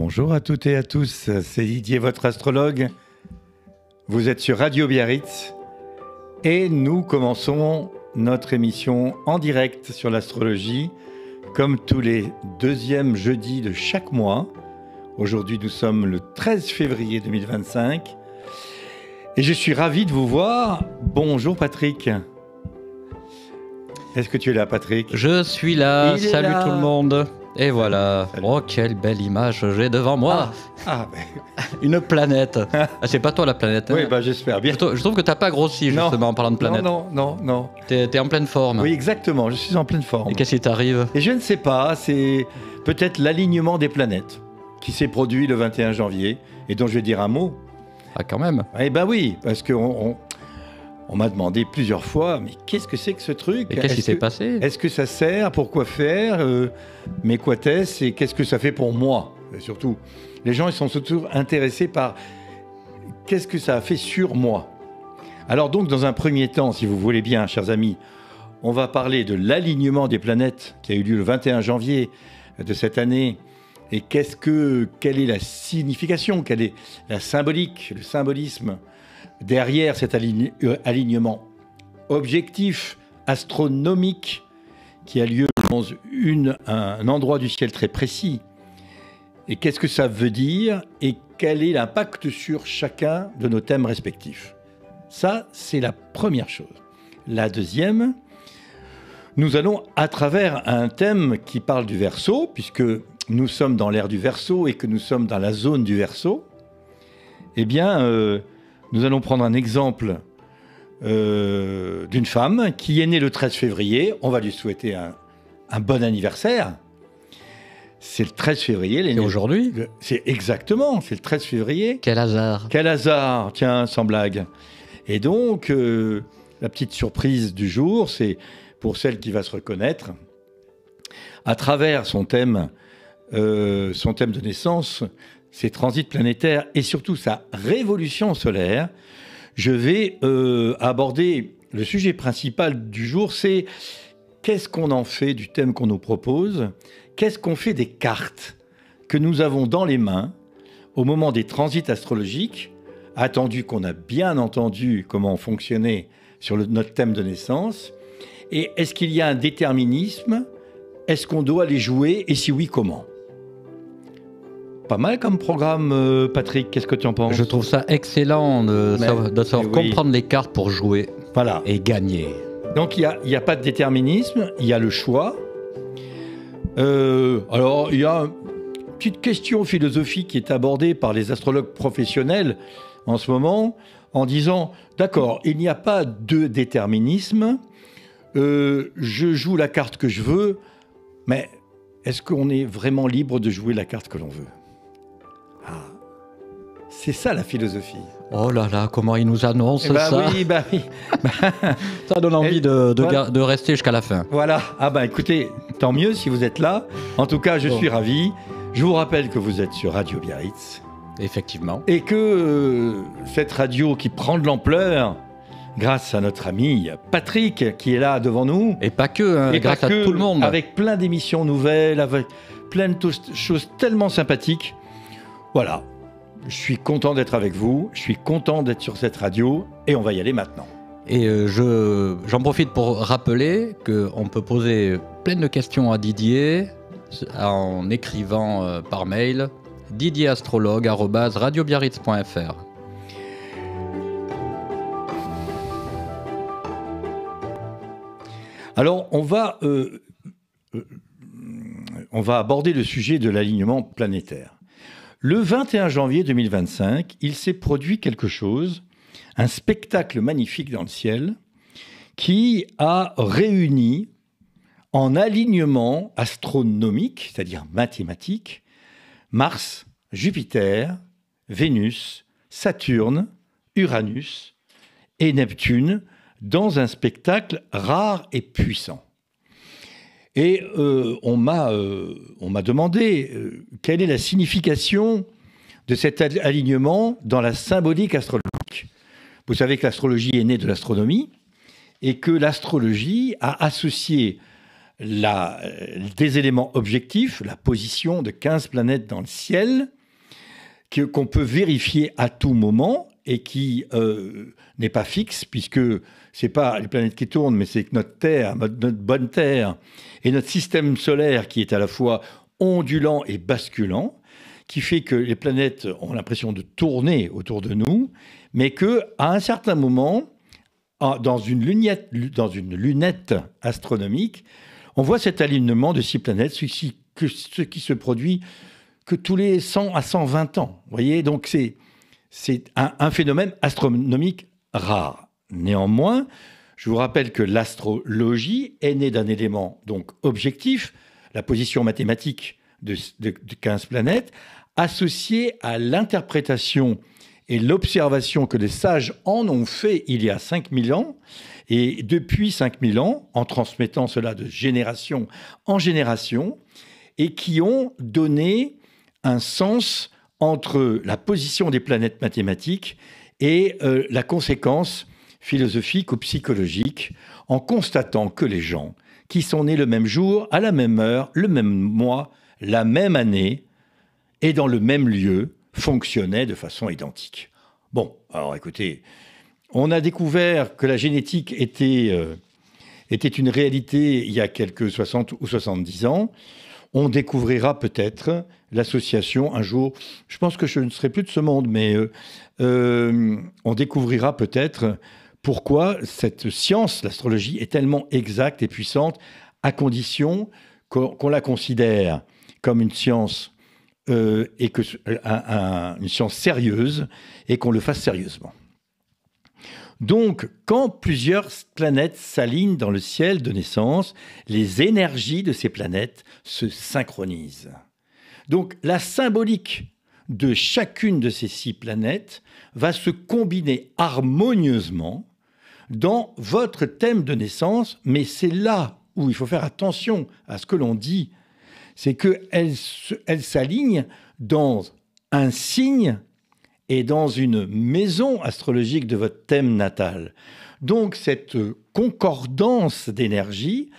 Bonjour à toutes et à tous, c'est Didier, votre astrologue. Vous êtes sur Radio Biarritz et nous commençons notre émission en direct sur l'astrologie, comme tous les deuxièmes jeudis de chaque mois. Aujourd'hui, nous sommes le 13 février 2025 et je suis ravi de vous voir. Bonjour Patrick. Est-ce que tu es là, Patrick? Je suis là, salut tout le monde. Et voilà, Salut. Oh quelle belle image j'ai devant moi. Une planète. C'est pas toi la planète, hein? Oui, j'espère bien. Je trouve que t'as pas grossi justement en parlant de planète. Non. T'es en pleine forme. Oui, exactement, je suis en pleine forme. Et qu'est-ce qui t'arrive? Et je ne sais pas, c'est peut-être l'alignement des planètes qui s'est produit le 21 janvier et dont je vais dire un mot. Ah quand même. Eh ben oui, parce qu'on m'a demandé plusieurs fois, mais qu'est-ce que c'est que ce truc? Et qu'est-ce qui s'est passé? Est-ce que ça sert? Pourquoi faire? Mais quoi est-ce? Et qu'est-ce que ça fait pour moi? Et surtout, les gens ils sont surtout intéressés par qu'est-ce que ça a fait sur moi. Alors donc, dans un premier temps, si vous voulez bien, chers amis, on va parler de l'alignement des planètes qui a eu lieu le 21 janvier de cette année. Et quelle est la signification, quelle est la symbolique, le symbolisme derrière cet alignement objectif, astronomique, qui a lieu dans un endroit du ciel très précis. Et qu'est-ce que ça veut dire et quel est l'impact sur chacun de nos thèmes respectifs? Ça, c'est la première chose. La deuxième, nous allons, à travers un thème qui parle du Verseau, puisque nous sommes dans l'ère du Verseau et que nous sommes dans la zone du Verseau, eh bien, nous allons prendre un exemple d'une femme qui est née le 13 février. On va lui souhaiter un bon anniversaire. C'est le 13 février. C'est aujourd'hui? C'est exactement, c'est le 13 février. Quel hasard. Quel hasard, tiens, sans blague. Et donc, la petite surprise du jour, c'est pour celle qui va se reconnaître, à travers son thème de naissance, ses transits planétaires et surtout sa révolution solaire, je vais aborder le sujet principal du jour, c'est qu'est-ce qu'on en fait du thème qu'on nous propose, qu'est-ce qu'on fait des cartes que nous avons dans les mains au moment des transits astrologiques, attendu qu'on a bien entendu comment fonctionnait sur notre thème de naissance, et est-ce qu'il y a un déterminisme? Est-ce qu'on doit les jouer et si oui, comment? Pas mal comme programme, Patrick, qu'est-ce que tu en penses? Je trouve ça excellent de savoir comprendre les cartes pour jouer et gagner. Donc il n'y a pas de déterminisme, il y a le choix. Alors il y a une petite question philosophique qui est abordée par les astrologues professionnels en ce moment en disant, d'accord, il n'y a pas de déterminisme, je joue la carte que je veux, mais est-ce qu'on est vraiment libre de jouer la carte que l'on veut? C'est ça la philosophie. Oh là là, comment il nous annonce ça. Oui. Ça donne envie de rester jusqu'à la fin. Voilà. Écoutez, tant mieux si vous êtes là. En tout cas, je suis ravi. Je vous rappelle que vous êtes sur Radio Biarritz. Effectivement. Et que cette radio qui prend de l'ampleur, grâce à notre ami Patrick qui est là devant nous. Et pas que, grâce à tout le monde. Avec plein d'émissions nouvelles, avec plein de choses tellement sympathiques. Voilà. Je suis content d'être avec vous, je suis content d'être sur cette radio et on va y aller maintenant. Et j'en profite pour rappeler qu'on peut poser plein de questions à Didier en écrivant par mail didierAstrologue@radiobiarritz.fr. Alors on va aborder le sujet de l'alignement planétaire. Le 21 janvier 2025, il s'est produit quelque chose, un spectacle magnifique dans le ciel, qui a réuni en alignement astronomique, c'est-à-dire mathématique, Mars, Jupiter, Vénus, Saturne, Uranus et Neptune dans un spectacle rare et puissant. Et on m'a demandé quelle est la signification de cet alignement dans la symbolique astrologique. Vous savez que l'astrologie est née de l'astronomie et que l'astrologie a associé des éléments objectifs, la position de 15 planètes dans le ciel, qu'on peut vérifier à tout moment et qui n'est pas fixe, puisque c'est pas les planètes qui tournent, mais c'est que notre Terre, notre bonne Terre, et notre système solaire qui est à la fois ondulant et basculant, qui fait que les planètes ont l'impression de tourner autour de nous, mais qu'à un certain moment, dans une lunette astronomique, on voit cet alignement de 6 planètes, ce qui se produit que tous les 100 à 120 ans. Vous voyez, donc c'est un phénomène astronomique rare. Néanmoins, je vous rappelle que l'astrologie est née d'un élément donc objectif, la position mathématique de 15 planètes, associée à l'interprétation et l'observation que les sages en ont fait il y a 5000 ans. Et depuis 5000 ans, en transmettant cela de génération en génération, et qui ont donné un sens entre la position des planètes mathématiques et la conséquence philosophique ou psychologique, en constatant que les gens qui sont nés le même jour, à la même heure, le même mois, la même année, et dans le même lieu, fonctionnaient de façon identique. Bon, alors écoutez, on a découvert que la génétique était une réalité il y a quelques 60 ou 70 ans. On découvrira peut-être l'association un jour. Je pense que je ne serai plus de ce monde, mais on découvrira peut-être pourquoi cette science, l'astrologie, est tellement exacte et puissante, à condition qu'on la considère comme une science et une science sérieuse, et qu'on le fasse sérieusement. Donc, quand plusieurs planètes s'alignent dans le ciel de naissance, les énergies de ces planètes se synchronisent. Donc, la symbolique de chacune de ces 6 planètes va se combiner harmonieusement dans votre thème de naissance, mais c'est là où il faut faire attention à ce que l'on dit. C'est qu'elle s'aligne dans un signe et dans une maison astrologique de votre thème natal. Donc cette concordance d'énergie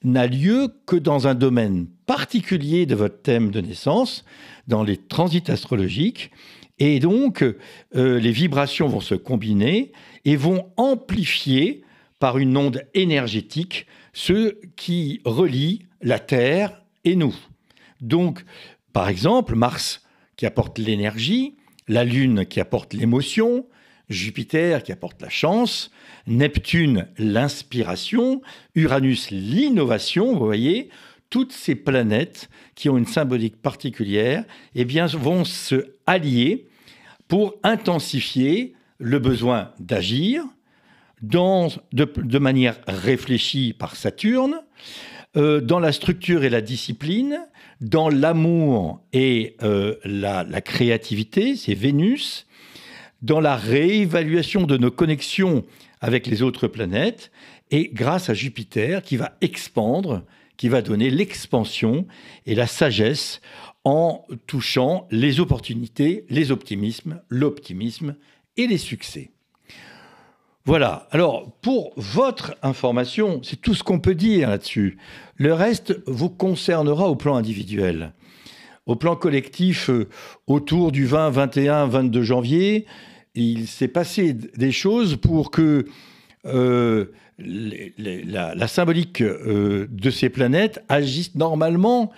n'a lieu que dans un domaine particulier de votre thème de naissance, dans les transits astrologiques, et donc les vibrations vont se combiner et vont amplifier par une onde énergétique ce qui relie la Terre et nous. Donc, par exemple, Mars qui apporte l'énergie, la Lune qui apporte l'émotion, Jupiter qui apporte la chance, Neptune l'inspiration, Uranus l'innovation, vous voyez, toutes ces planètes qui ont une symbolique particulière, eh bien, vont se allier pour intensifier le besoin d'agir de manière réfléchie par Saturne, dans la structure et la discipline, dans l'amour et la créativité, c'est Vénus, dans la réévaluation de nos connexions avec les autres planètes, et grâce à Jupiter qui va expandre, qui va donner l'expansion et la sagesse en touchant les opportunités, les optimismes, l'optimisme et les succès. Voilà, alors pour votre information, c'est tout ce qu'on peut dire là-dessus. Le reste vous concernera au plan individuel. Au plan collectif, autour du 20, 21, 22 janvier, il s'est passé des choses pour que la symbolique de ces planètes agisse normalement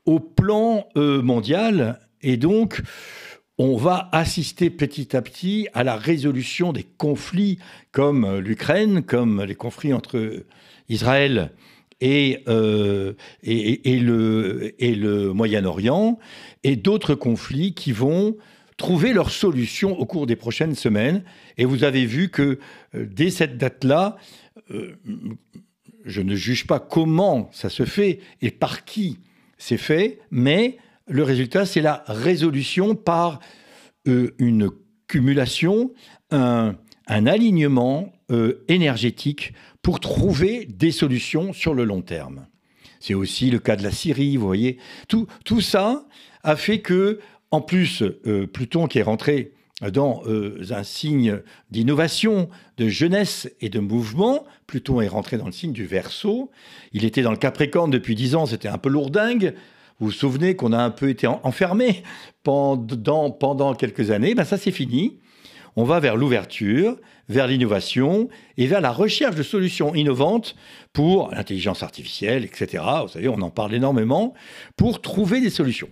au plan mondial, et donc on va assister petit à petit à la résolution des conflits comme l'Ukraine, comme les conflits entre Israël et le Moyen-Orient, et d'autres conflits qui vont trouver leur solution au cours des prochaines semaines. Et vous avez vu que dès cette date-là, je ne juge pas comment ça se fait et par qui c'est fait, mais le résultat, c'est la résolution par une cumulation, un alignement énergétique pour trouver des solutions sur le long terme. C'est aussi le cas de la Syrie, vous voyez. Tout ça a fait que, en plus, Pluton qui est rentré dans un signe d'innovation, de jeunesse et de mouvement, Pluton est rentré dans le signe du Verseau. Il était dans le Capricorne depuis 10 ans, c'était un peu lourdingue. Vous vous souvenez qu'on a un peu été enfermé pendant quelques années. Ça, c'est fini. On va vers l'ouverture, vers l'innovation et vers la recherche de solutions innovantes pour l'intelligence artificielle, etc. Vous savez, on en parle énormément, pour trouver des solutions.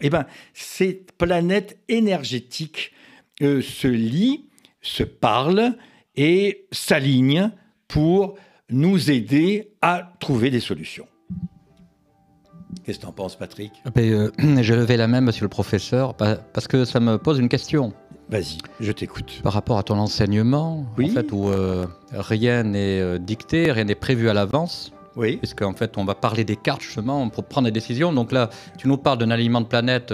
Ces planètes énergétiques se lient, se parlent et s'alignent pour nous aider à trouver des solutions. Qu'est-ce que tu en penses, Patrick ? J'ai levé la main, monsieur le professeur, parce que ça me pose une question. Vas-y, je t'écoute. Par rapport à ton enseignement, oui. En fait, où rien n'est dicté, rien n'est prévu à l'avance, oui. Puisqu'en fait, on va parler des cartes justement pour prendre des décisions. Donc là, tu nous parles d'un alignement de planète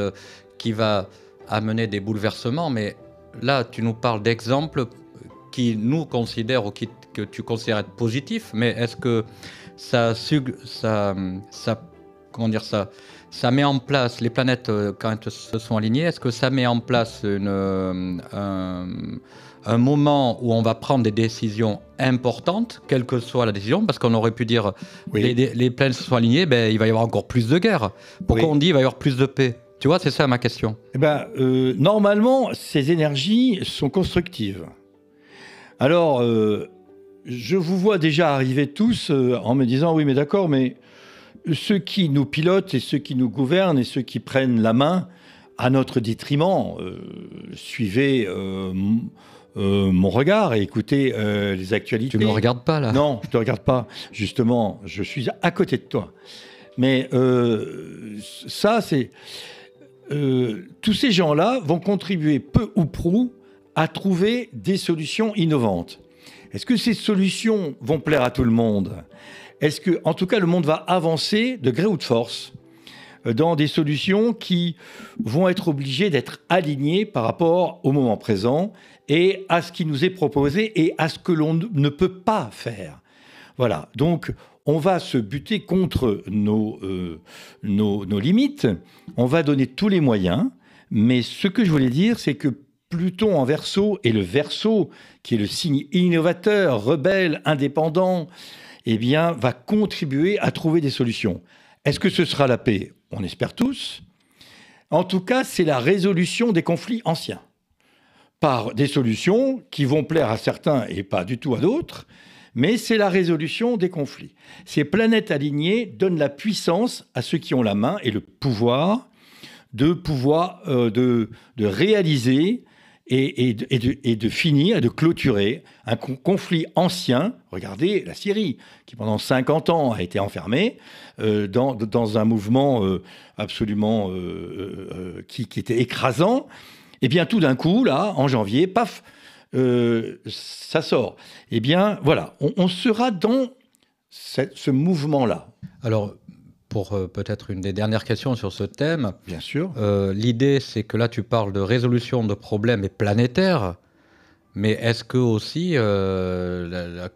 qui va amener des bouleversements, mais là, tu nous parles d'exemples qui nous considèrent ou que tu considères être positifs, mais est-ce que ça met en place, les planètes, quand elles se sont alignées, est-ce que ça met en place un moment où on va prendre des décisions importantes, quelle que soit la décision, parce qu'on aurait pu dire, oui. les planètes se sont alignées, il va y avoir encore plus de guerres. Pourquoi on dit qu'il va y avoir plus de paix ? Tu vois, c'est ça ma question. Normalement, ces énergies sont constructives. Alors, je vous vois déjà arriver tous en me disant, oui, mais d'accord, mais ceux qui nous pilotent et ceux qui nous gouvernent et ceux qui prennent la main à notre détriment, suivez mon regard et écoutez les actualités. Tu ne me regardes pas là ? Non, je ne te regarde pas. Justement, je suis à côté de toi. Mais ça, c'est... tous ces gens-là vont contribuer peu ou prou à trouver des solutions innovantes. Est-ce que ces solutions vont plaire à tout le monde ? Est-ce que, en tout cas, le monde va avancer de gré ou de force dans des solutions qui vont être obligées d'être alignées par rapport au moment présent et à ce qui nous est proposé et à ce que l'on ne peut pas faire. Voilà. Donc, on va se buter contre nos limites. On va donner tous les moyens. Mais ce que je voulais dire, c'est que Pluton en Verseau et le Verseau, qui est le signe innovateur, rebelle, indépendant, va contribuer à trouver des solutions. Est-ce que ce sera la paix ? On espère tous. En tout cas, c'est la résolution des conflits anciens, par des solutions qui vont plaire à certains et pas du tout à d'autres, mais c'est la résolution des conflits. Ces planètes alignées donnent la puissance à ceux qui ont la main et le pouvoir de réaliser et de finir et de clôturer un conflit ancien. Regardez la Syrie, qui pendant 50 ans a été enfermée dans un mouvement absolument qui était écrasant. Et bien tout d'un coup, là, en janvier, paf, ça sort. Voilà, on sera dans ce mouvement-là. Alors, pour peut-être une des dernières questions sur ce thème. Bien sûr. L'idée, c'est que là, tu parles de résolution de problèmes et planétaires, mais est-ce que aussi la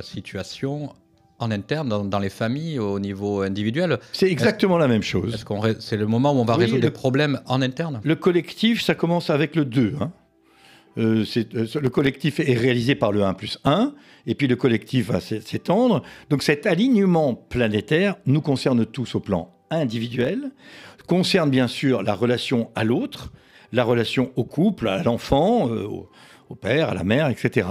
situation en interne, dans les familles, au niveau individuel. C'est exactement la même chose. C'est le moment où on va résoudre des problèmes en interne ? Le collectif, ça commence avec le 2. Le collectif est réalisé par le 1 plus 1, et puis le collectif va s'étendre. Donc cet alignement planétaire nous concerne tous au plan individuel, concerne bien sûr la relation à l'autre, la relation au couple, à l'enfant, au père, à la mère, etc.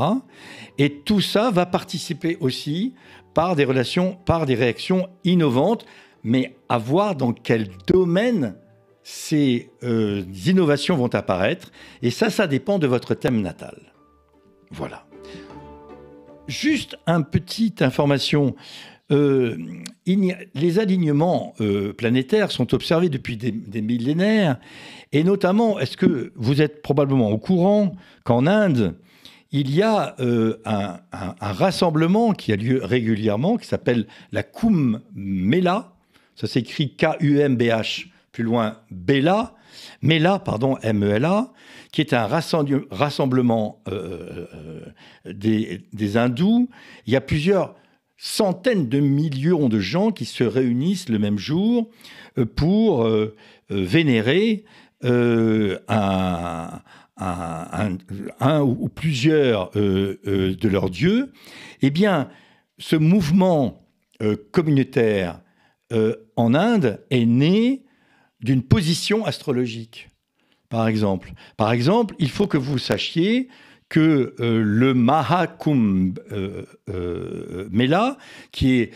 Et tout ça va participer aussi par des réactions innovantes, mais à voir dans quel domaine ces innovations vont apparaître. Et ça dépend de votre thème natal. Voilà. Juste une petite information. Les alignements planétaires sont observés depuis des millénaires. Et notamment, est-ce que vous êtes probablement au courant qu'en Inde, il y a un rassemblement qui a lieu régulièrement, qui s'appelle la Kumbh Mela. Ça s'écrit K-U-M-B-H, plus loin Mela, M-E-L-A, qui est un rassemblement des hindous. Il y a plusieurs centaines de millions de gens qui se réunissent le même jour pour vénérer un ou plusieurs de leurs dieux. Eh bien, ce mouvement communautaire en Inde est né d'une position astrologique, par exemple. Par exemple, il faut que vous sachiez que le Mahakumbh Mela, qui est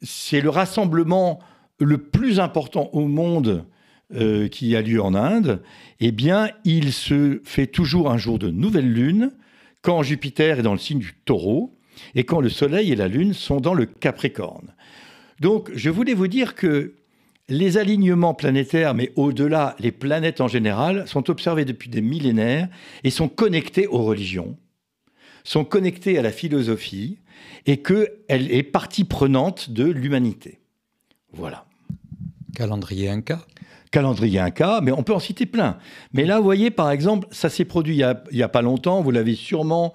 c'est le rassemblement le plus important au monde qui a lieu en Inde, eh bien, il se fait toujours un jour de nouvelle lune, quand Jupiter est dans le signe du Taureau, et quand le Soleil et la Lune sont dans le Capricorne. Donc, je voulais vous dire que les alignements planétaires, mais au-delà, les planètes en général, sont observés depuis des millénaires et sont connectés aux religions, sont connectés à la philosophie, et qu'elle est partie prenante de l'humanité. Voilà. Calendrier Inca. Calendrier Inca, mais on peut en citer plein. Mais là, vous voyez, par exemple, ça s'est produit il y a pas longtemps, vous l'avez sûrement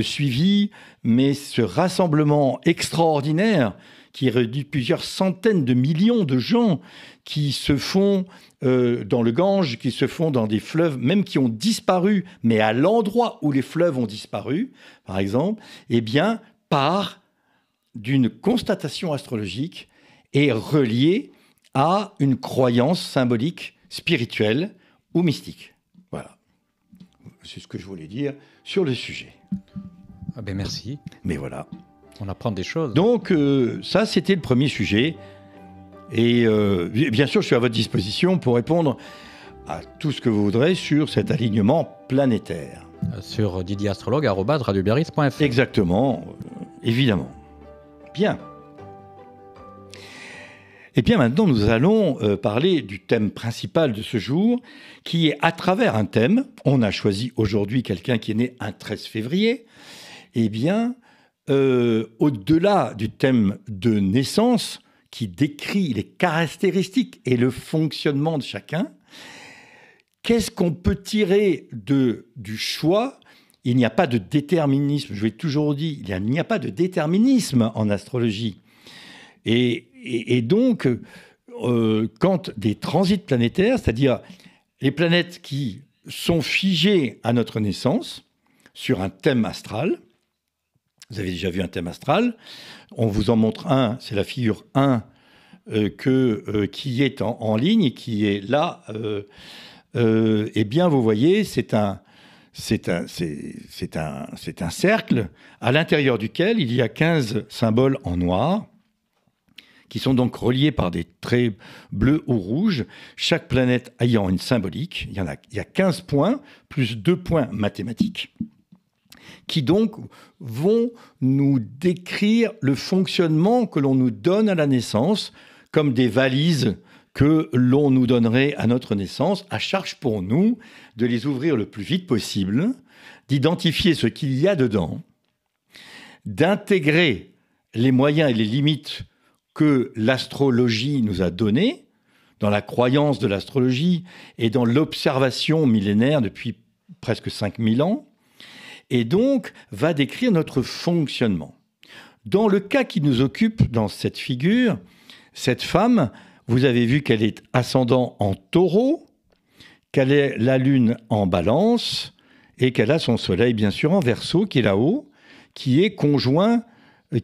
suivi, mais ce rassemblement extraordinaire qui réunit plusieurs centaines de millions de gens qui se font dans le Gange, qui se font dans des fleuves, même qui ont disparu, mais à l'endroit où les fleuves ont disparu, par exemple, eh bien, part d'une constatation astrologique et reliée à une croyance symbolique, spirituelle ou mystique. Voilà. C'est ce que je voulais dire sur le sujet. Ah ben merci. Mais voilà. On apprend des choses. Donc, ça, c'était le premier sujet. Et bien sûr, je suis à votre disposition pour répondre à tout ce que vous voudrez sur cet alignement planétaire. Sur didierAstrologue@radiobiarritz.fr. Exactement, évidemment. Bien. Et bien maintenant, nous allons parler du thème principal de ce jour, qui est à travers un thème. On a choisi aujourd'hui quelqu'un qui est né un 13 février. Eh bien, au-delà du thème de naissance, qui décrit les caractéristiques et le fonctionnement de chacun, qu'est-ce qu'on peut tirer du choix ? Il n'y a pas de déterminisme. Je l'ai toujours dit, il n'y a pas de déterminisme en astrologie. Et donc, quand des transits planétaires, c'est-à-dire les planètes qui sont figées à notre naissance sur un thème astral, vous avez déjà vu un thème astral, on vous en montre un, c'est la figure 1 qui est en ligne, qui est là. Eh bien, vous voyez, c'est un cercle à l'intérieur duquel il y a 15 symboles en noir, qui sont donc reliés par des traits bleus ou rouges, chaque planète ayant une symbolique. Il y a 15 points, plus 2 points mathématiques, qui donc vont nous décrire le fonctionnement que l'on nous donne à la naissance, comme des valises que l'on nous donnerait à notre naissance, à charge pour nous de les ouvrir le plus vite possible, d'identifier ce qu'il y a dedans, d'intégrer les moyens et les limites que l'astrologie nous a donnés, dans la croyance de l'astrologie et dans l'observation millénaire depuis presque 5000 ans, et donc va décrire notre fonctionnement. Dans le cas qui nous occupe dans cette figure, cette femme, vous avez vu qu'elle est ascendant en Taureau, qu'elle est la Lune en Balance, et qu'elle a son Soleil, bien sûr, en Verseau, qui est là-haut, qui est conjoint,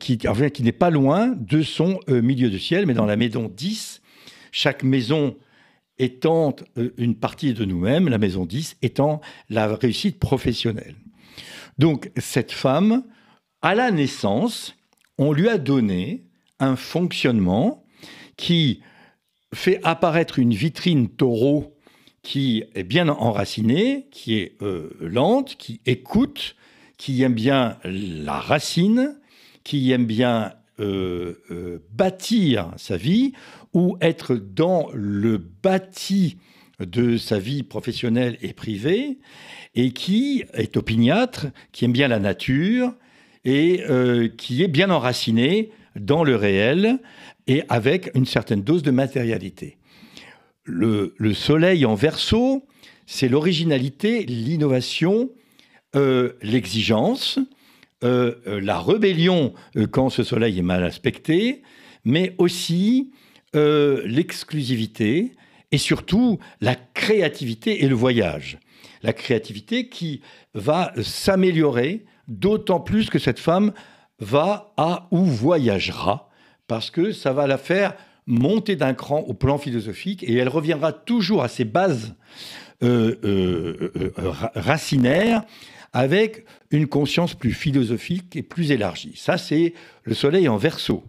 qui n'est pas loin de son milieu de ciel, mais dans la maison 10, chaque maison étant une partie de nous-mêmes, la maison 10 étant la réussite professionnelle. Donc, cette femme, à la naissance, on lui a donné un fonctionnement qui fait apparaître une vitrine Taureau qui est bien enracinée, qui est lente, qui écoute, qui aime bien la racine, qui aime bien bâtir sa vie ou être dans le bâti de sa vie professionnelle et privée, et qui est opiniâtre, qui aime bien la nature et qui est bien enraciné dans le réel et avec une certaine dose de matérialité. Le Soleil en Verseau, c'est l'originalité, l'innovation, l'exigence, la rébellion quand ce Soleil est mal aspecté, mais aussi l'exclusivité et surtout la créativité et le voyage. La créativité qui va s'améliorer, d'autant plus que cette femme va à ou voyagera, parce que ça va la faire monter d'un cran au plan philosophique, et elle reviendra toujours à ses bases racinaires, avec une conscience plus philosophique et plus élargie. Ça, c'est le soleil en Verseau.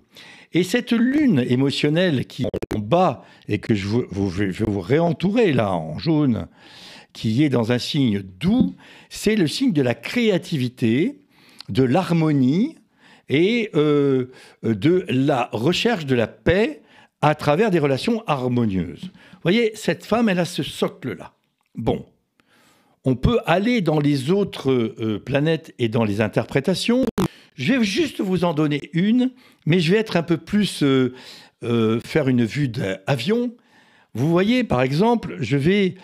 Et cette lune émotionnelle qui est en bas, et que je vais vous réentourer là en jaune, qui est dans un signe doux, c'est le signe de la créativité, de l'harmonie et de la recherche de la paix à travers des relations harmonieuses. Vous voyez, cette femme, elle a ce socle-là. Bon, on peut aller dans les autres planètes et dans les interprétations. Je vais juste vous en donner une, mais je vais être un peu plus faire une vue d'avion. Vous voyez, par exemple, je vais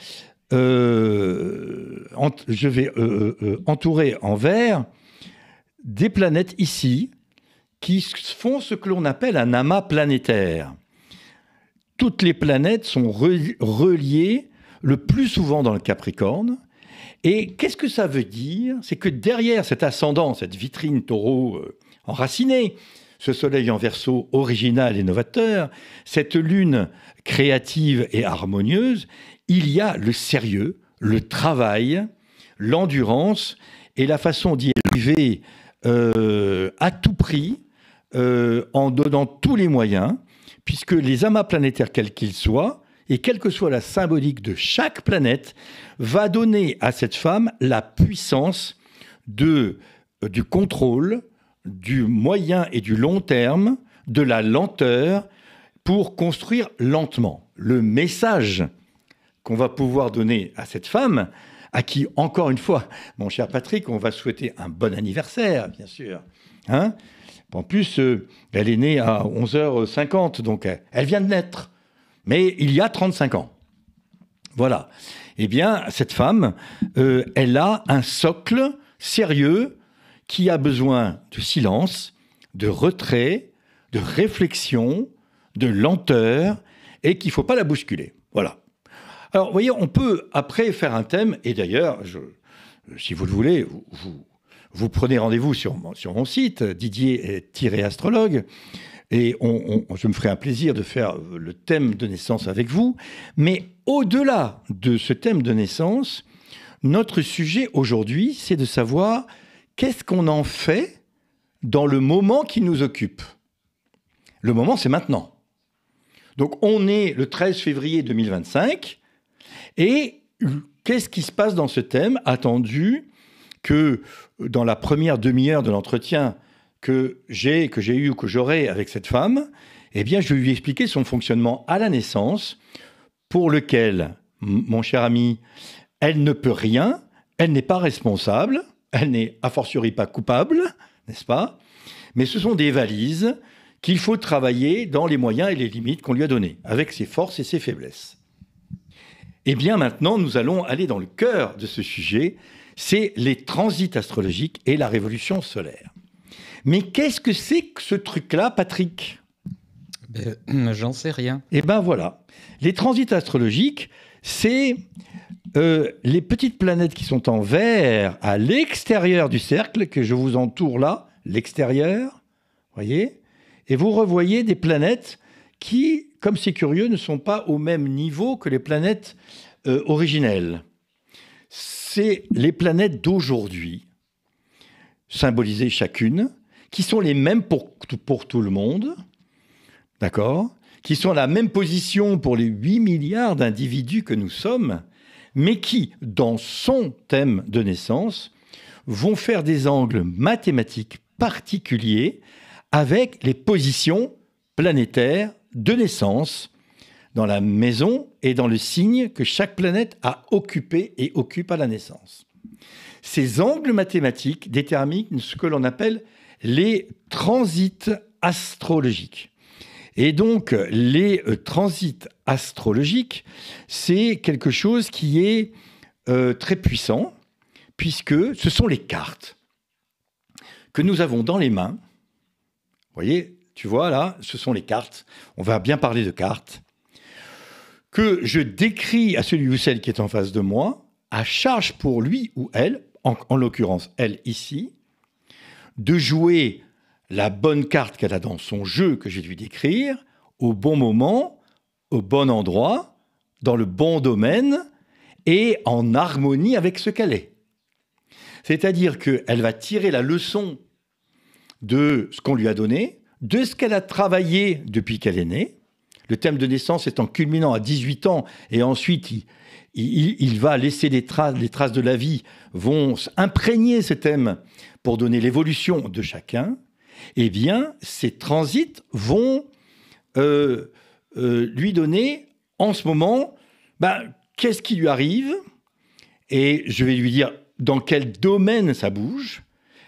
entourer en vert des planètes ici qui font ce que l'on appelle un amas planétaire. Toutes les planètes sont reliées le plus souvent dans le Capricorne. Et qu'est-ce que ça veut dire? C'est que derrière cet ascendant, cette vitrine taureau enracinée, ce soleil en Verseau original et novateur, cette lune créative et harmonieuse, il y a le sérieux, le travail, l'endurance et la façon d'y arriver à tout prix, en donnant tous les moyens, puisque les amas planétaires, quels qu'ils soient, et quelle que soit la symbolique de chaque planète, va donner à cette femme la puissance du contrôle, du moyen et du long terme, de la lenteur, pour construire lentement. Le message qu'on va pouvoir donner à cette femme, à qui, encore une fois, mon cher Patrick, on va souhaiter un bon anniversaire, bien sûr. Hein? En plus, elle est née à 11h50, donc elle vient de naître. Mais il y a 35 ans. Voilà. Eh bien, cette femme, elle a un socle sérieux qui a besoin de silence, de retrait, de réflexion, de lenteur, et qu'il ne faut pas la bousculer. Voilà. Alors, vous voyez, on peut après faire un thème, et d'ailleurs, si vous le voulez, vous prenez rendez-vous sur mon site, Didier-astrologue, et je me ferai un plaisir de faire le thème de naissance avec vous. Mais au-delà de ce thème de naissance, notre sujet aujourd'hui, c'est de savoir qu'est-ce qu'on en fait dans le moment qui nous occupe. Le moment, c'est maintenant. Donc, on est le 13 février 2025. Et qu'est-ce qui se passe dans ce thème, attendu que dans la première demi-heure de l'entretien que j'ai eu ou que j'aurai avec cette femme, eh bien, je vais lui expliquer son fonctionnement à la naissance, pour lequel, mon cher ami, elle ne peut rien, elle n'est pas responsable, elle n'est a fortiori pas coupable, n'est-ce pas? Mais ce sont des valises qu'il faut travailler dans les moyens et les limites qu'on lui a donnés, avec ses forces et ses faiblesses. Eh bien, maintenant, nous allons aller dans le cœur de ce sujet, c'est les transits astrologiques et la révolution solaire. Mais qu'est-ce que c'est que ce truc-là, Patrick? J'en sais rien. Eh bien voilà, les transits astrologiques, c'est les petites planètes qui sont en vert à l'extérieur du cercle, que je vous entoure là, l'extérieur, voyez, et vous revoyez des planètes qui, comme c'est curieux, ne sont pas au même niveau que les planètes originelles. C'est les planètes d'aujourd'hui, symbolisées chacune, qui sont les mêmes pour tout le monde, d'accord, qui sont à la même position pour les 8 milliards d'individus que nous sommes, mais qui, dans son thème de naissance, vont faire des angles mathématiques particuliers avec les positions planétaires de naissance dans la maison et dans le signe que chaque planète a occupé et occupe à la naissance. Ces angles mathématiques déterminent ce que l'on appelle les transits astrologiques. Et donc, les transits astrologiques, c'est quelque chose qui est très puissant, puisque ce sont les cartes que nous avons dans les mains. Vous voyez, tu vois là, ce sont les cartes. On va bien parler de cartes. Que je décris à celui ou celle qui est en face de moi, à charge pour lui ou elle, en l'occurrence elle ici, de jouer la bonne carte qu'elle a dans son jeu que je vais lui décrire, au bon moment, au bon endroit, dans le bon domaine et en harmonie avec ce qu'elle est. C'est-à-dire qu'elle va tirer la leçon de ce qu'on lui a donné, de ce qu'elle a travaillé depuis qu'elle est née. Le thème de naissance étant culminant à 18 ans, et ensuite il va laisser les traces de la vie vont imprégner ce thème pour donner l'évolution de chacun. Eh bien, ces transits vont lui donner en ce moment, qu'est-ce qui lui arrive, et je vais lui dire dans quel domaine ça bouge,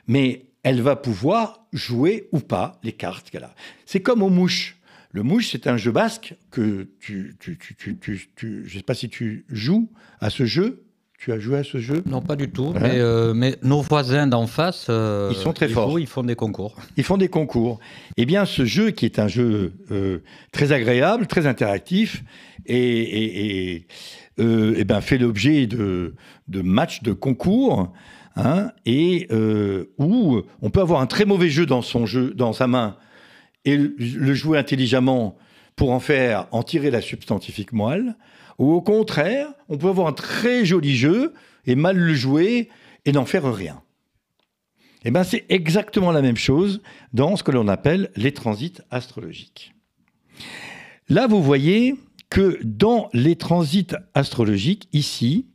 mais elle va pouvoir jouer ou pas les cartes qu'elle a. C'est comme aux mouches. Le mouche, c'est un jeu basque que je ne sais pas si tu joues à ce jeu. Tu as joué à ce jeu? Non, pas du tout. Mais nos voisins d'en face, ils sont très forts. Ils font des concours. Ils font des concours. Eh bien, ce jeu, qui est un jeu très agréable, très interactif, fait l'objet de matchs, de concours, où on peut avoir un très mauvais jeu dans sa main, et le jouer intelligemment pour en tirer la substantifique moelle, ou au contraire, on peut avoir un très joli jeu et mal le jouer et n'en faire rien. Eh bien, c'est exactement la même chose dans ce que l'on appelle les transits astrologiques. Là, vous voyez que dans les transits astrologiques, ici,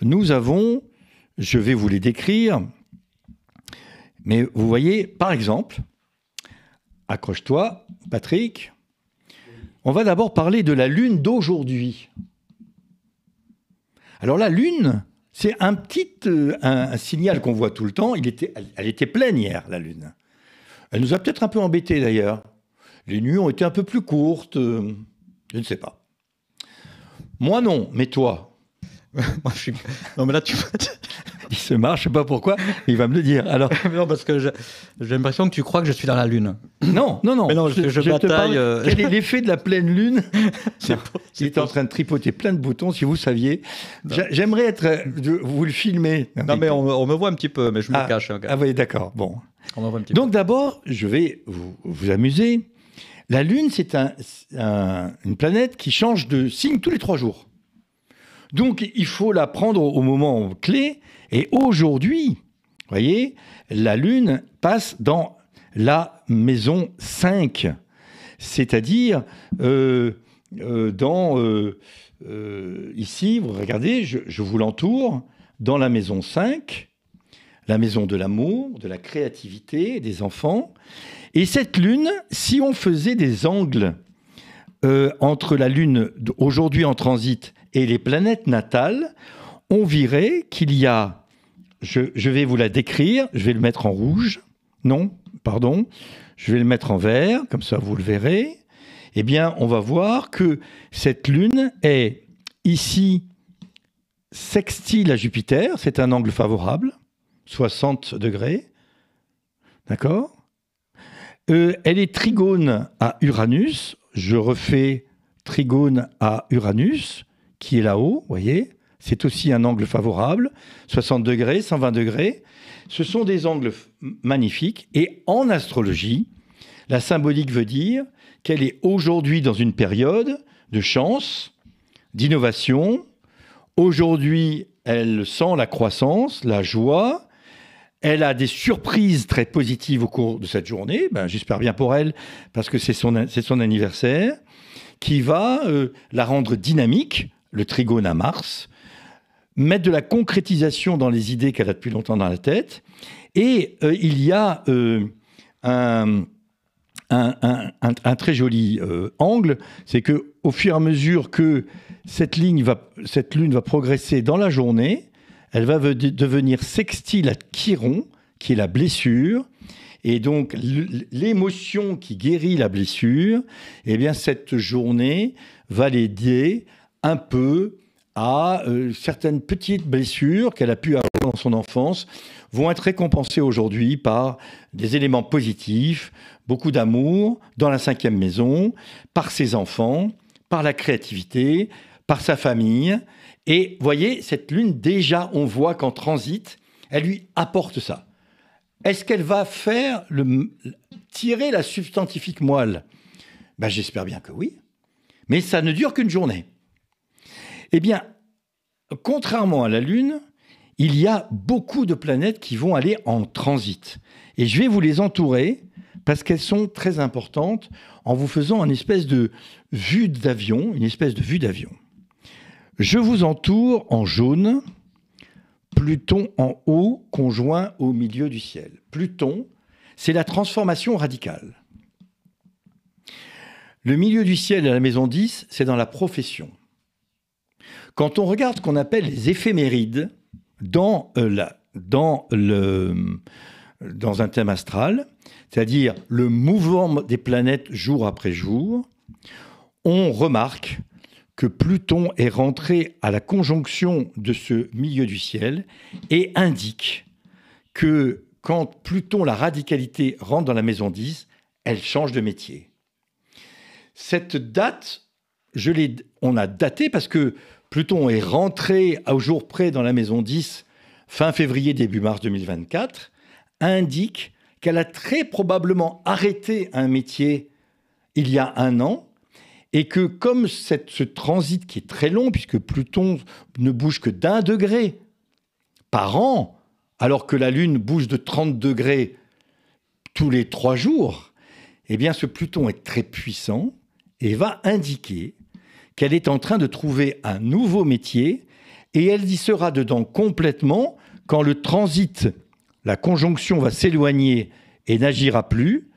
nous avons, je vais vous les décrire, mais vous voyez, par exemple, accroche-toi, Patrick. On va d'abord parler de la Lune d'aujourd'hui. Alors la Lune, c'est un signal qu'on voit tout le temps. Elle était pleine hier, la Lune. Elle nous a peut-être un peu embêtés d'ailleurs. Les nuits ont été un peu plus courtes. Je ne sais pas. Moi non, mais toi? Moi, non, mais là, Il se marre, je ne sais pas pourquoi, il va me le dire. Alors... non, parce que j'ai l'impression que tu crois que je suis dans la Lune. Non. Mais non, je bataille. Quel est l'effet de la pleine Lune? Il est en train de tripoter plein de boutons, si vous saviez. J'aimerais vous le filmer. Non, mais on me voit un petit peu, mais je me cache. Ah oui, d'accord. Bon. On me voit un petit Donc d'abord, je vais vous amuser. La Lune, c'est une planète qui change de signe tous les 3 jours. Donc, il faut la prendre au moment clé. Et aujourd'hui, vous voyez, la Lune passe dans la maison 5. C'est-à-dire, ici, vous regardez, je vous l'entoure, dans la maison 5, la maison de l'amour, de la créativité, des enfants. Et cette Lune, si on faisait des angles entre la Lune aujourd'hui en transit et les planètes natales, on verrait qu'il y a, je vais vous la décrire, je vais le mettre en rouge, non, pardon, je vais le mettre en vert, comme ça vous le verrez. Eh bien, on va voir que cette Lune est ici sextile à Jupiter, c'est un angle favorable, 60 degrés, d'accord? Elle est trigone à Uranus, je refais trigone à Uranus, qui est là-haut, vous voyez, c'est aussi un angle favorable, 60 degrés, 120 degrés. Ce sont des angles magnifiques. Et en astrologie, la symbolique veut dire qu'elle est aujourd'hui dans une période de chance, d'innovation. Aujourd'hui, elle sent la croissance, la joie. Elle a des surprises très positives au cours de cette journée. J'espère bien pour elle, parce que c'est son anniversaire, qui va la rendre dynamique, le trigone à Mars, mettre de la concrétisation dans les idées qu'elle a depuis longtemps dans la tête. Et il y a un très joli angle, c'est qu'au fur et à mesure que cette Lune va progresser dans la journée, elle va devenir sextile à Chiron, qui est la blessure. Et donc, l'émotion qui guérit la blessure, eh bien, cette journée va l'aider un peu à certaines petites blessures qu'elle a pu avoir dans son enfance, vont être récompensées aujourd'hui par des éléments positifs, beaucoup d'amour dans la 5e maison, par ses enfants, par la créativité, par sa famille. Et voyez, cette Lune, déjà, on voit qu'en transit, elle lui apporte ça. est-ce qu'elle va faire tirer la substantifique moelle? Ben, j'espère bien que oui. Mais ça ne dure qu'une journée. Eh bien, contrairement à la Lune, il y a beaucoup de planètes qui vont aller en transit. Et je vais vous les entourer parce qu'elles sont très importantes en vous faisant une espèce de vue d'avion, Je vous entoure en jaune, Pluton en haut, conjoint au milieu du ciel. Pluton, c'est la transformation radicale. Le milieu du ciel à la maison 10, c'est dans la profession. Quand on regarde ce qu'on appelle les éphémérides dans un thème astral, c'est-à-dire le mouvement des planètes jour après jour, on remarque que Pluton est rentré à la conjonction de ce milieu du ciel et indique que quand Pluton, la radicalité, rentre dans la maison 10, elle change de métier. Cette date, on a daté parce que Pluton est rentré au jour près dans la maison 10, fin février, début mars 2024, indique qu'elle a très probablement arrêté un métier il y a 1 an, et que comme ce transit qui est très long, puisque Pluton ne bouge que d'1 degré par an, alors que la Lune bouge de 30 degrés tous les 3 jours, eh bien ce Pluton est très puissant et va indiquer qu'elle est en train de trouver un nouveau métier, et elle y sera dedans complètement quand le transit, la conjonction va s'éloigner et n'agira plus,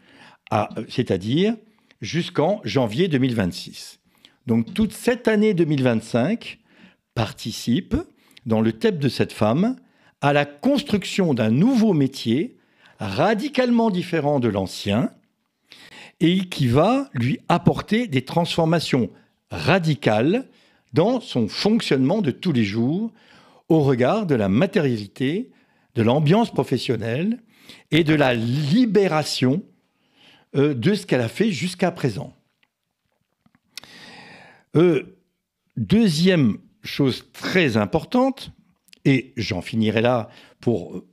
c'est-à-dire jusqu'en janvier 2026. Donc toute cette année 2025 participe, dans le thème de cette femme, à la construction d'un nouveau métier radicalement différent de l'ancien et qui va lui apporter des transformations radicales dans son fonctionnement de tous les jours au regard de la matérialité, de l'ambiance professionnelle et de la libération de ce qu'elle a fait jusqu'à présent. Deuxième chose très importante, et j'en finirai là pour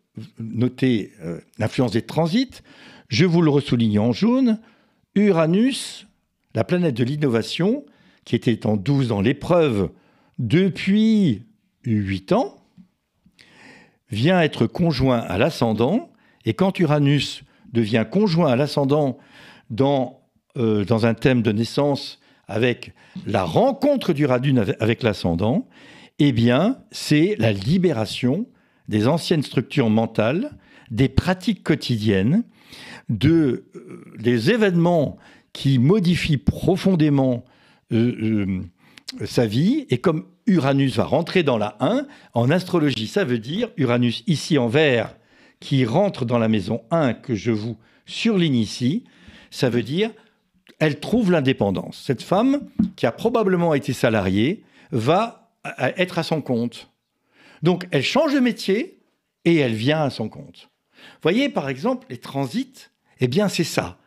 noter l'influence des transits, je vous le ressouligne en jaune, Uranus, la planète de l'innovation, qui était en 12 dans l'épreuve depuis 8 ans, vient être conjoint à l'ascendant, et quand Uranus devient conjoint à l'ascendant dans un thème de naissance avec la rencontre d'Uranus avec l'ascendant, eh bien, c'est la libération des anciennes structures mentales, des pratiques quotidiennes, des événements qui modifient profondément sa vie. Et comme Uranus va rentrer dans la 1, en astrologie, ça veut dire Uranus ici en vert, qui rentre dans la maison 1 que je vous surligne ici, ça veut dire elle trouve l'indépendance. Cette femme, qui a probablement été salariée, va être à son compte. Donc elle change de métier et elle vient à son compte. Vous voyez, par exemple, les transits, eh bien c'est ça.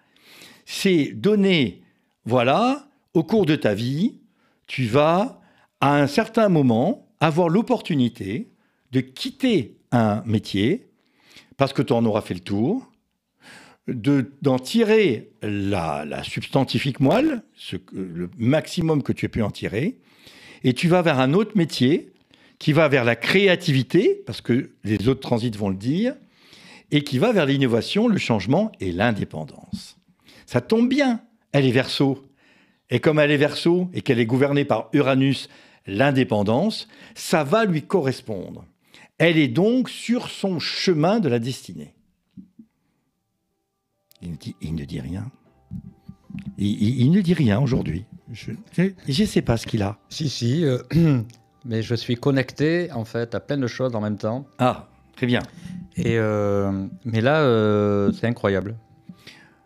C'est donner, voilà, au cours de ta vie, tu vas, à un certain moment, avoir l'opportunité de quitter un métier, parce que tu en auras fait le tour, d'en tirer la substantifique moelle, le maximum que tu as pu en tirer, et tu vas vers un autre métier qui va vers la créativité, parce que les autres transits vont le dire, et qui va vers l'innovation, le changement et l'indépendance. Ça tombe bien, elle est Verseau. Et comme elle est Verseau et qu'elle est gouvernée par Uranus, l'indépendance, ça va lui correspondre. Elle est donc sur son chemin de la destinée. Il ne dit rien. Il ne dit rien aujourd'hui. Je ne sais pas ce qu'il a. Si, mais je suis connecté en fait à plein de choses en même temps. Ah, très bien. Et mais là, c'est incroyable.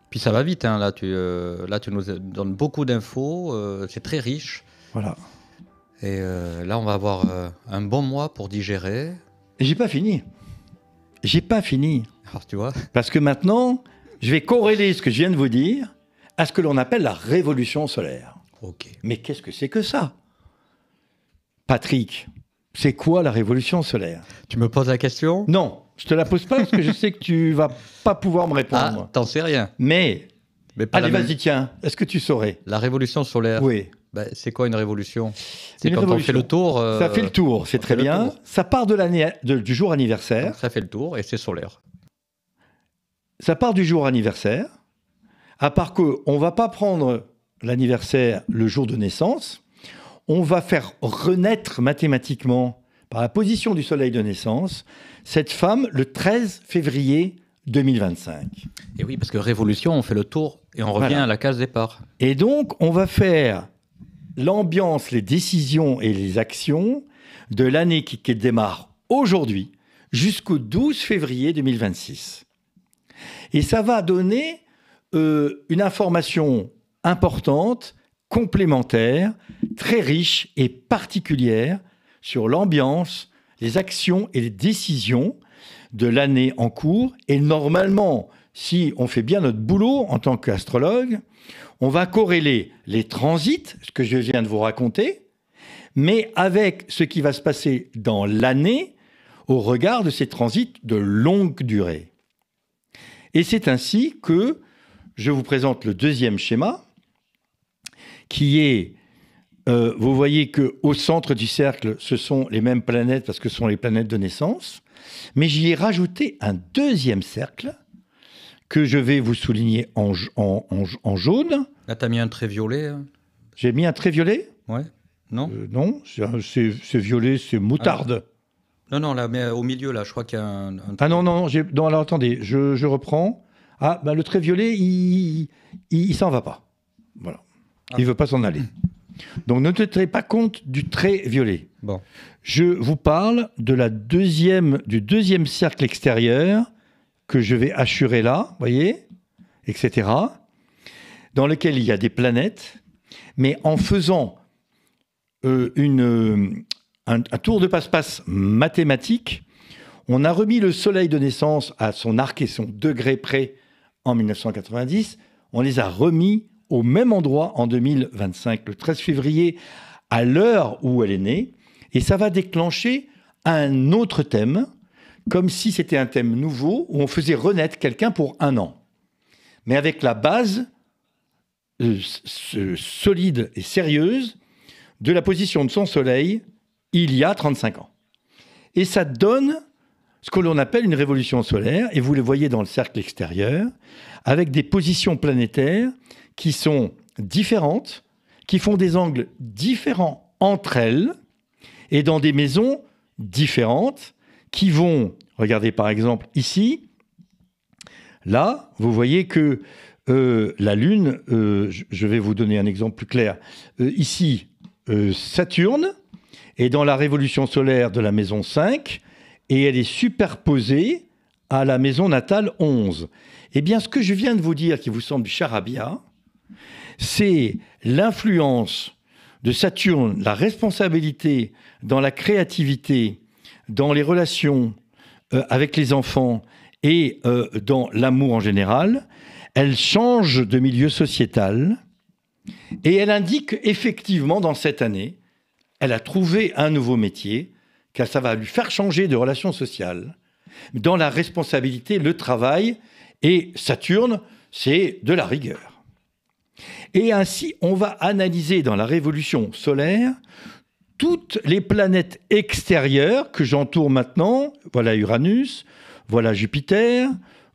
Puis ça va vite, hein, là tu nous donnes beaucoup d'infos, c'est très riche. Voilà. Et là, on va avoir un bon mois pour digérer. Et j'ai pas fini. Alors, tu vois. Parce que maintenant, je vais corréler ce que je viens de vous dire à ce que l'on appelle la révolution solaire. Ok. Mais qu'est-ce que c'est que ça? Patrick, c'est quoi la révolution solaire? Tu me poses la question? Non. je te la pose pas parce que je sais que tu vas pas pouvoir me répondre. Ah, t'en sais rien. Mais Pas allez, la même- vas-y, tiens. Est-ce que tu saurais? La révolution solaire. Oui. Ben, c'est quoi une révolution? C'est Une quand on révolution. fait le tour. Ça fait le tour, c'est on très fait le bien. tour. Ça part du jour anniversaire. Donc, ça fait le tour et c'est solaire. Ça part du jour anniversaire. À part qu'on ne va pas prendre l'anniversaire le jour de naissance. On va faire renaître mathématiquement, par la position du soleil de naissance, cette femme le 13 février 2025. Et oui, parce que révolution, on fait le tour et on revient Voilà. à la case départ. Et donc, on va faire l'ambiance, les décisions et les actions de l'année qui démarre aujourd'hui jusqu'au 12 février 2026. Et ça va donner une information importante, complémentaire, très riche et particulière sur l'ambiance, les actions et les décisions de l'année en cours. Et normalement, si on fait bien notre boulot en tant qu'astrologue, on va corréler les transits, ce que je viens de vous raconter, mais avec ce qui va se passer dans l'année au regard de ces transits de longue durée. Et c'est ainsi que je vous présente le deuxième schéma, qui est, vous voyez qu'au centre du cercle, ce sont les mêmes planètes parce que ce sont les planètes de naissance, mais j'y ai rajouté un deuxième cercle que je vais vous souligner en jaune. Là, tu as mis un trait violet. Hein. J'ai mis un trait violet? Ouais. Non Non, c'est violet, c'est moutarde. Non, là, mais au milieu, là, je crois qu'il y a un Ah non, non, alors attendez, je reprends. Ah, bah, le trait violet, il s'en va pas. Voilà. Ah. Il veut pas s'en aller. Donc ne tenez pas compte du trait violet. Bon. Je vous parle du deuxième cercle extérieur que je vais assurer là, voyez, etc., dans lequel il y a des planètes, mais en faisant un tour de passe-passe mathématique, on a remis le soleil de naissance à son arc et son degré près en 1990, on les a remis au même endroit en 2025, le 13 février, à l'heure où elle est née, et ça va déclencher un autre thème, comme si c'était un thème nouveau, où on faisait renaître quelqu'un pour 1 an. Mais avec la base solide et sérieuse de la position de son soleil il y a 35 ans. Et ça donne ce que l'on appelle une révolution solaire, et vous le voyez dans le cercle extérieur, avec des positions planétaires qui sont différentes, qui font des angles différents entre elles, et dans des maisons différentes, qui vont, regardez par exemple ici, là, vous voyez que la Lune, je vais vous donner un exemple plus clair, ici, Saturne, est dans la révolution solaire de la maison 5, et elle est superposée à la maison natale 11. Eh bien, ce que je viens de vous dire, qui vous semble du charabia, c'est l'influence de Saturne, la responsabilité dans la créativité, dans les relations avec les enfants et dans l'amour en général. Elle change de milieu sociétal et elle indique effectivement dans cette année, elle a trouvé un nouveau métier, car ça va lui faire changer de relation sociale. Dans la responsabilité, le travail, et Saturne, c'est de la rigueur. Et ainsi, on va analyser dans la révolution solaire toutes les planètes extérieures que j'entoure maintenant. Voilà Uranus, voilà Jupiter,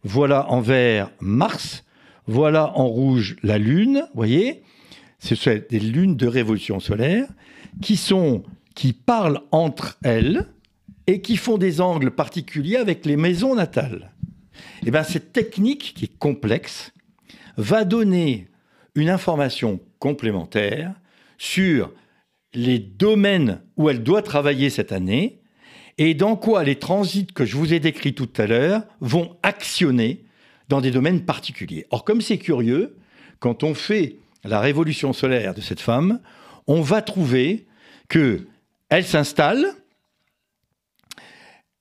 voilà en vert Mars, voilà en rouge la Lune, vous voyez, ce sont des lunes de révolution solaire qui parlent entre elles et qui font des angles particuliers avec les maisons natales. Et bien, cette technique, qui est complexe, va donner une information complémentaire sur les domaines où elle doit travailler cette année et dans quoi les transits que je vous ai décrits tout à l'heure vont actionner dans des domaines particuliers. Or, comme c'est curieux, quand on fait la révolution solaire de cette femme, on va trouver qu'elle s'installe,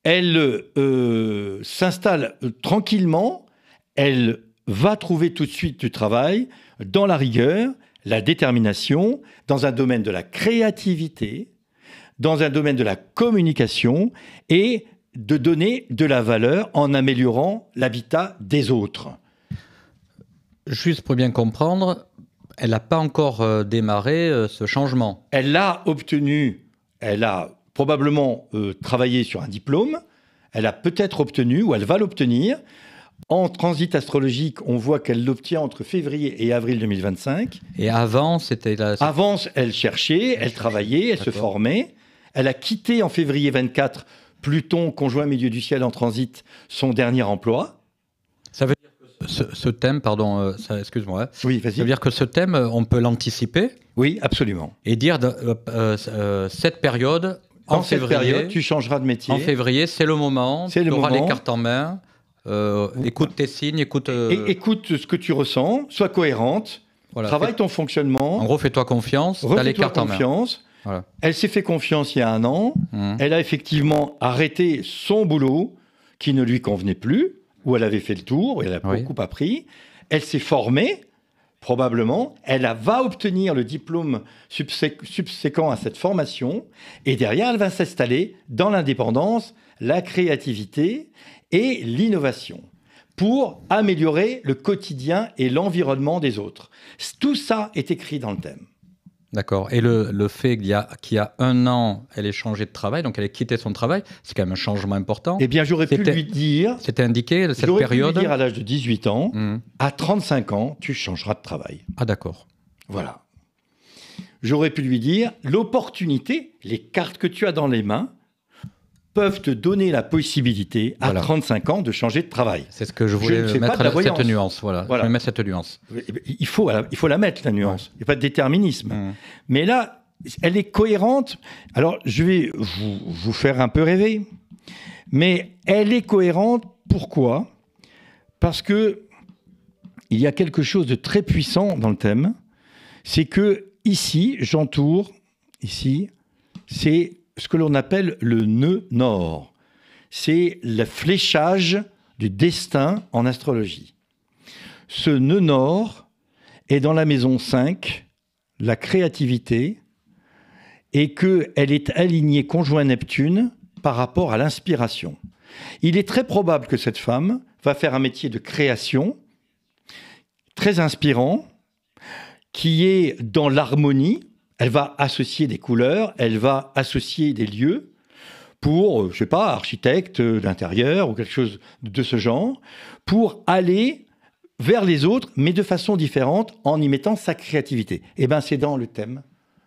elle s'installe tranquillement, elle va trouver tout de suite du travail dans la rigueur, la détermination, dans un domaine de la créativité, dans un domaine de la communication et de donner de la valeur en améliorant l'habitat des autres. Juste pour bien comprendre, elle n'a pas encore démarré ce changement. Elle l'a obtenu, elle a probablement travaillé sur un diplôme, elle a peut-être obtenu, ou elle va l'obtenir. En transit astrologique, on voit qu'elle l'obtient entre février et avril 2025. Et avant, c'était là. Avant, elle cherchait, elle travaillait, elle se formait. Elle a quitté en février 24 Pluton, conjoint milieu du ciel en transit, son dernier emploi. Ça veut dire que ce thème, pardon, excuse-moi. Oui, vas-y. Ça veut dire que ce thème, on peut l'anticiper. Oui, absolument. Et dire cette période, dans cette période, tu changeras de métier. En février, c'est le moment. Tu auras les cartes en main. Écoute tes signes, écoute ce que tu ressens, sois cohérente, travaille ton fonctionnement. En gros, fais-toi confiance, tu as les cartes en main. Voilà. Elle s'est fait confiance il y a 1 an. Elle a effectivement arrêté son boulot qui ne lui convenait plus, où elle avait fait le tour, où elle a beaucoup appris. Elle s'est formée, probablement. Elle va obtenir le diplôme subséquent à cette formation. Et derrière, elle va s'installer dans l'indépendance, la créativité et l'innovation pour améliorer le quotidien et l'environnement des autres. Tout ça est écrit dans le thème. D'accord. Et le fait qu'il y a 1 an, elle ait changé de travail, donc elle ait quitté son travail, c'est quand même un changement important. Eh bien, j'aurais pu lui dire... C'était indiqué, cette période... J'aurais pu lui dire à l'âge de 18 ans, à 35 ans, tu changeras de travail. Ah, d'accord. Voilà. J'aurais pu lui dire, l'opportunité, les cartes que tu as dans les mains, peuvent te donner la possibilité, à 35 ans, de changer de travail. C'est ce que je voulais mettre cette nuance. Voilà. Je vais mettre cette nuance. Il faut la mettre, la nuance. Il n'y a pas de déterminisme. Mais là, elle est cohérente. Alors, je vais vous faire un peu rêver. Mais elle est cohérente, pourquoi ? Parce que il y a quelque chose de très puissant dans le thème. C'est que ici, j'entoure, ici, c'est ce que l'on appelle le nœud nord. C'est le fléchage du destin en astrologie. Ce nœud nord est dans la maison 5, la créativité, et qu'elle est alignée conjoint Neptune par rapport à l'inspiration. Il est très probable que cette femme va faire un métier de création, très inspirant, qui est dans l'harmonie. Elle va associer des couleurs, elle va associer des lieux pour, je ne sais pas, architecte d'intérieur ou quelque chose de ce genre, pour aller vers les autres, mais de façon différente, en y mettant sa créativité. Eh bien, c'est dans le thème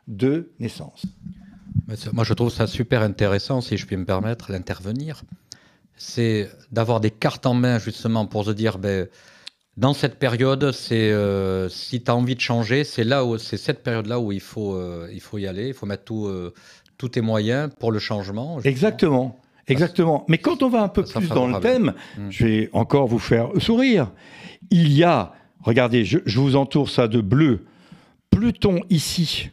de naissance. Moi, je trouve ça super intéressant, si je puis me permettre d'intervenir. C'est d'avoir des cartes en main, justement, pour se dire... dans cette période, si tu as envie de changer, c'est cette période-là où il faut y aller, il faut mettre tous tes moyens pour le changement. Exactement. Mais quand on va un peu plus dans le thème, je vais encore vous faire sourire. Il y a, regardez, je vous entoure ça de bleu, Pluton ici,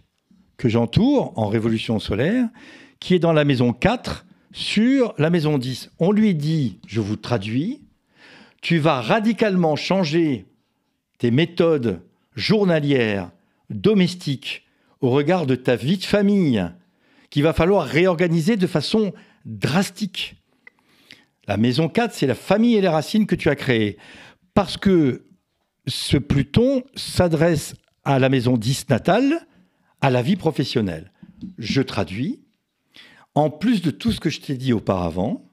que j'entoure en révolution solaire, qui est dans la maison 4 sur la maison 10. On lui dit, je vous traduis, tu vas radicalement changer tes méthodes journalières, domestiques, au regard de ta vie de famille, qu'il va falloir réorganiser de façon drastique. La maison 4, c'est la famille et les racines que tu as créées. Parce que ce Pluton s'adresse à la maison 10 natale, à la vie professionnelle. Je traduis. En plus de tout ce que je t'ai dit auparavant,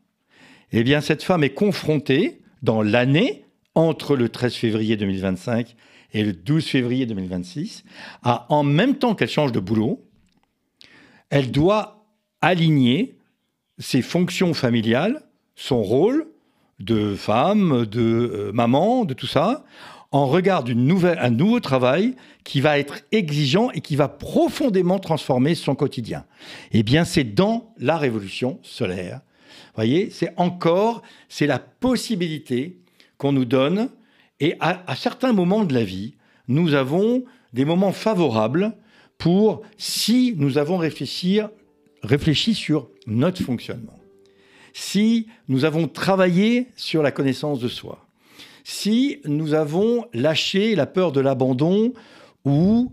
eh bien, cette femme est confrontée dans l'année, entre le 13 février 2025 et le 12 février 2026, en même temps qu'elle change de boulot, elle doit aligner ses fonctions familiales, son rôle de femme, de maman, de tout ça, en regard d'un nouveau travail qui va être exigeant et qui va profondément transformer son quotidien. Eh bien, c'est dans la révolution solaire. Vous voyez, c'est la possibilité qu'on nous donne. Et à certains moments de la vie, nous avons des moments favorables pour, si nous avons réfléchi sur notre fonctionnement, si nous avons travaillé sur la connaissance de soi, si nous avons lâché la peur de l'abandon ou,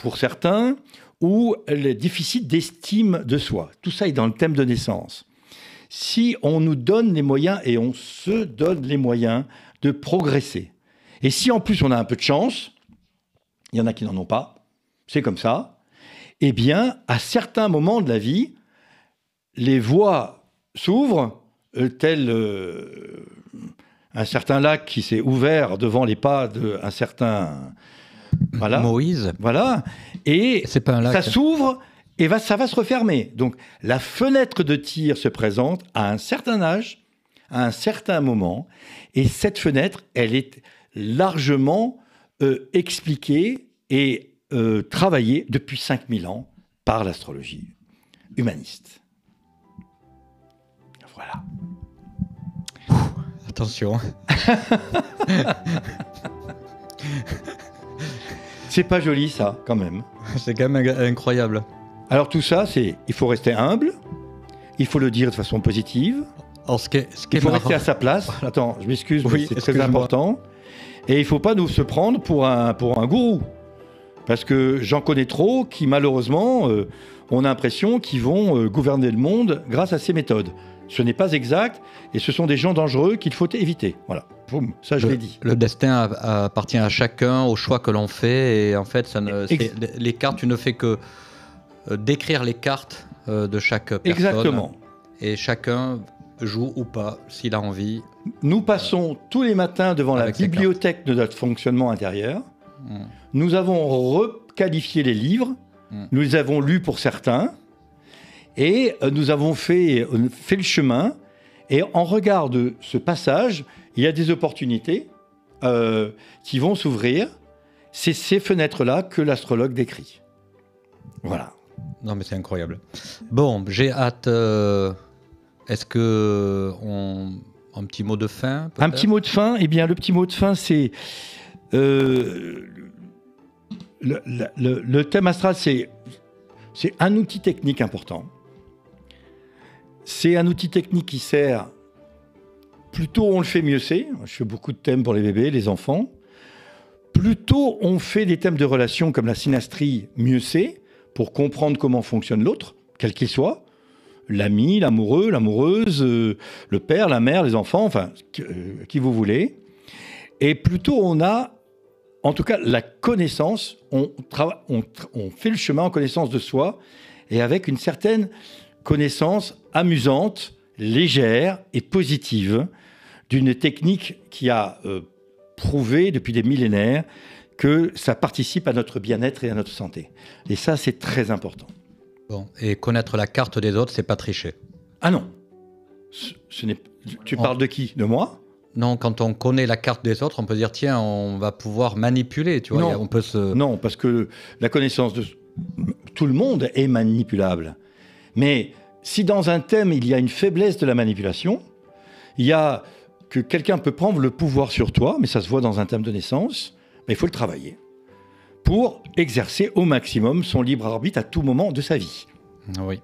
pour certains, ou le déficit d'estime de soi. Tout ça est dans le thème de naissance. si on nous donne les moyens, et on se donne les moyens de progresser. Et si en plus on a un peu de chance, il y en a qui n'en ont pas, c'est comme ça, eh bien, à certains moments de la vie, les voies s'ouvrent, tel un certain lac qui s'est ouvert devant les pas d'un certain... Voilà. Moïse. Voilà. Et c'est pas un lac. Ça s'ouvre et ça va se refermer. Donc, la fenêtre de tir se présente à un certain âge, à un certain moment, et cette fenêtre, elle est largement expliquée et travaillée depuis 5000 ans par l'astrologie humaniste. Voilà. Attention. C'est pas joli, ça, quand même. C'est quand même incroyable. Alors tout ça, il faut rester humble, il faut le dire de façon positive, alors, il faut rester à sa place. Attends, je m'excuse, mais c'est très important. Et il ne faut pas nous se prendre pour un gourou. Parce que j'en connais trop qui, malheureusement, ont l'impression qu'ils vont gouverner le monde grâce à ces méthodes. Ce n'est pas exact, et ce sont des gens dangereux qu'il faut éviter. Voilà, boum, ça je l'ai dit. Le destin appartient à chacun, au choix que l'on fait, et en fait, les cartes, tu ne fais que décrire les cartes de chaque personne. Exactement. Et chacun joue ou pas, s'il a envie. Nous passons tous les matins devant la bibliothèque de notre fonctionnement intérieur. Nous avons requalifié les livres, nous les avons lus pour certains, et nous avons fait le chemin. Et en regard de ce passage, il y a des opportunités qui vont s'ouvrir. C'est ces fenêtres-là que l'astrologue décrit. Voilà. Non, mais c'est incroyable. Bon, j'ai hâte. Est-ce que un petit mot de fin, peut-être ? Un petit mot de fin. Eh bien, le petit mot de fin, c'est le thème astral. C'est un outil technique important. C'est un outil technique qui sert, plus tôt on le fait, mieux c'est. Je fais beaucoup de thèmes pour les bébés, les enfants. Plus tôt on fait des thèmes de relations comme la synastrie, mieux c'est, pour comprendre comment fonctionne l'autre, quel qu'il soit. L'ami, l'amoureux, l'amoureuse, le père, la mère, les enfants, enfin, qui vous voulez. Et plus tôt on a, en tout cas, la connaissance, on fait le chemin en connaissance de soi, et avec une certaine connaissance amusante, légère et positive d'une technique qui a prouvé depuis des millénaires que ça participe à notre bien-être et à notre santé. Et ça, c'est très important. Bon, et connaître la carte des autres, c'est pas tricher. Ah non. Tu parles de qui ? De moi ? Non, quand on connaît la carte des autres, on peut dire, tiens, on va pouvoir manipuler, tu vois. Non, on peut non, parce que la connaissance de tout le monde est manipulable. Mais si dans un thème, il y a une faiblesse de la manipulation, il y a que quelqu'un peut prendre le pouvoir sur toi, mais ça se voit dans un thème de naissance, mais il faut le travailler pour exercer au maximum son libre arbitre à tout moment de sa vie. Oui,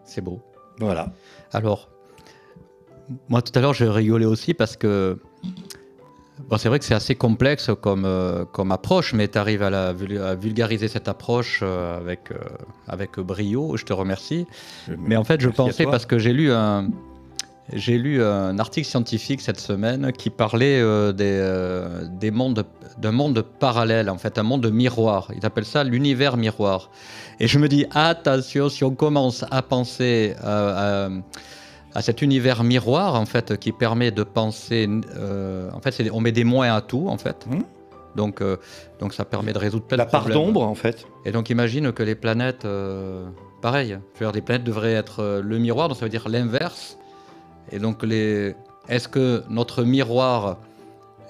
c'est beau. Voilà. Alors, moi tout à l'heure, je rigolais aussi parce que bon, c'est vrai que c'est assez complexe comme approche, mais tu arrives à vulgariser cette approche avec brio, je te remercie. Mais en fait, je pensais, parce que j'ai lu un article scientifique cette semaine qui parlait d'un monde parallèle, en fait, un monde miroir. Ils appellent ça l'univers miroir. Et je me dis, attention, si on commence à penser à cet univers miroir, en fait, qui permet de penser... en fait, on met des moins à tout, en fait. Donc ça permet de résoudre plein de problèmes. La part d'ombre, en fait. Et donc, imagine que les planètes... pareil. Je veux dire, les planètes devraient être le miroir, donc ça veut dire l'inverse. Et donc, est-ce que notre miroir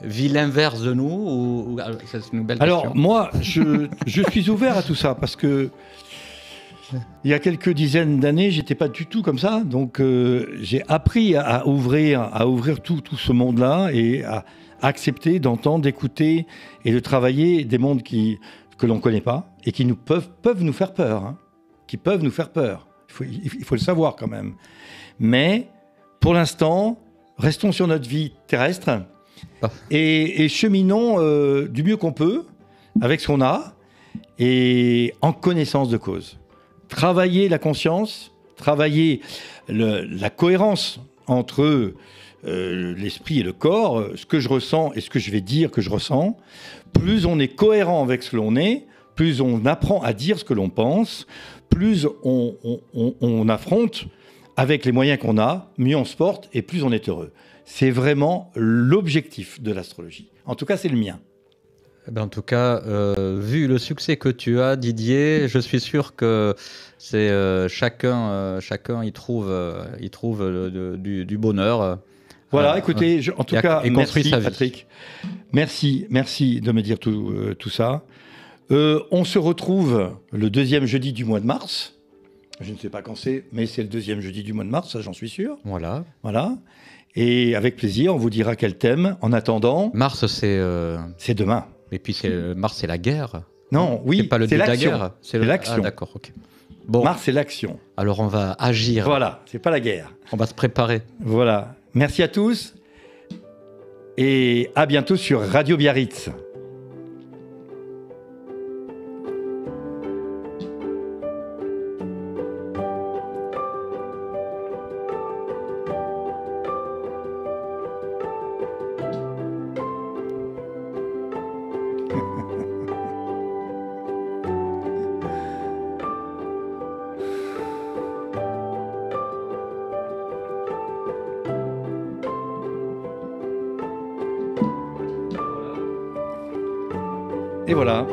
vit l'inverse de nous ou... C'est une belle question. Alors, moi, je suis ouvert à tout ça, parce que il y a quelques dizaines d'années, j'étais pas du tout comme ça. Donc, j'ai appris à ouvrir tout ce monde-là et à accepter, d'entendre, d'écouter et de travailler des mondes que l'on ne connaît pas et qui peuvent nous faire peur. Hein, qui peuvent nous faire peur. Il faut le savoir quand même. Mais, pour l'instant, restons sur notre vie terrestre et cheminons du mieux qu'on peut avec ce qu'on a et en connaissance de cause. Travailler la conscience, travailler la cohérence entre l'esprit et le corps, ce que je ressens et ce que je vais dire que je ressens, plus on est cohérent avec ce que l'on est, plus on apprend à dire ce que l'on pense, plus on affronte avec les moyens qu'on a, mieux on se porte et plus on est heureux. C'est vraiment l'objectif de l'astrologie. En tout cas, c'est le mien. En tout cas, vu le succès que tu as, Didier, je suis sûr que c'est chacun y trouve du bonheur. Voilà, écoutez, en tout cas, merci sa vie. Patrick. Merci de me dire tout ça. On se retrouve le deuxième jeudi du mois de mars. Je ne sais pas quand c'est, mais c'est le deuxième jeudi du mois de mars, ça j'en suis sûr. Voilà. Et avec plaisir, on vous dira quel thème. En attendant... Mars, c'est... C'est demain. Et puis Mars, c'est la guerre. Non, oui, c'est pas le c'est début de la l'action. guerre. C'est l'action. Ah, d'accord, ok. Bon. Mars, c'est l'action. Alors on va agir. Voilà, c'est pas la guerre. On va se préparer. Voilà. Merci à tous. Et à bientôt sur Radio Biarritz. Et voilà.